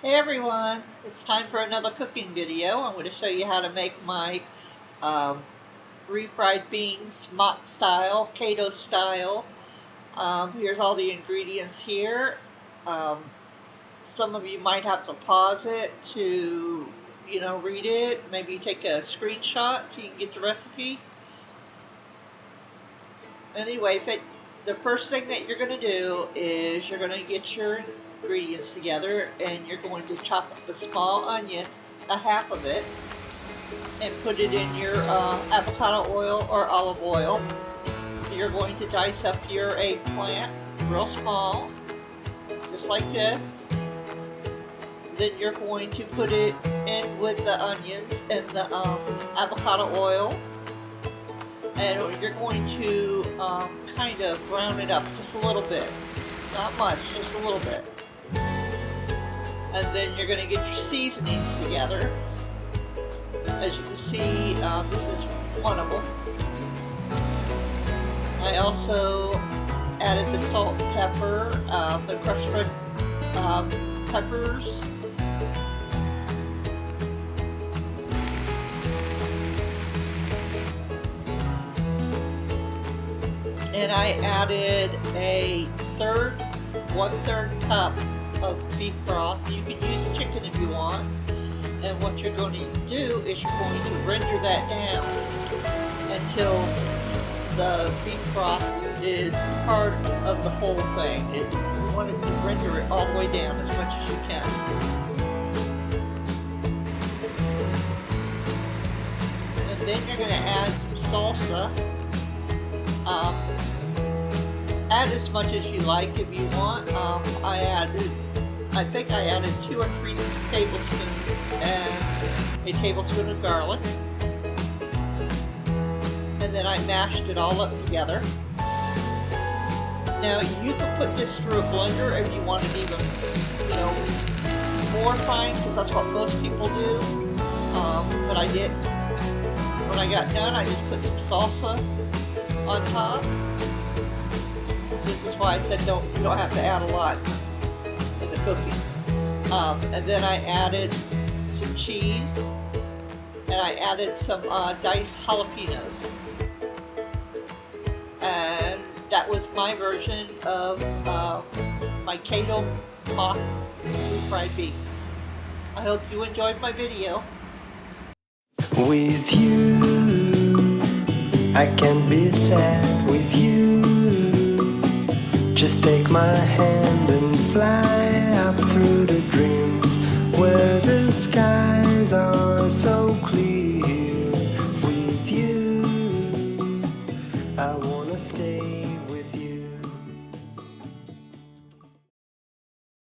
Hey everyone, it's time for another cooking video. I'm going to show you how to make my refried beans mock style, Keto style. Here's all the ingredients here. Some of you might have to pause it to, read it. Maybe take a screenshot so you can get the recipe. Anyway, the first thing that you're going to do is you're going to get your ingredients together, and you're going to chop up a small onion, a half of it, and put it in your avocado oil or olive oil. You're going to dice up your eggplant real small, just like this. Then you're going to put it in with the onions and the avocado oil, and you're going to kind of brown it up just a little bit, not much, just a little bit. And then you're going to get your seasonings together. As you can see, this is one of them. I also added the salt and pepper, the crushed red peppers, and I added a 1/3 cup of beef broth. You can use chicken if you want. And what you're going to do is you're going to render that down until the beef broth is part of the whole thing. You want to render it all the way down as much as you can. And then you're going to add some salsa. Add as much as you like if you want. I think I added 2 or 3 tablespoons and a tablespoon of garlic. And then I mashed it all up together. Now you can put this through a blender if you want it even, more fine, because that's what most people do. But I did. When I got done, I just put some salsa on top. This is why I said you don't have to add a lot in the cooking. And then I added some cheese, and I added some diced jalapenos. And that was my version of my Keto mock refried beans. I hope you enjoyed my video. With you, I can be sad with you. Just take my hand and fly up through the dreams where the skies are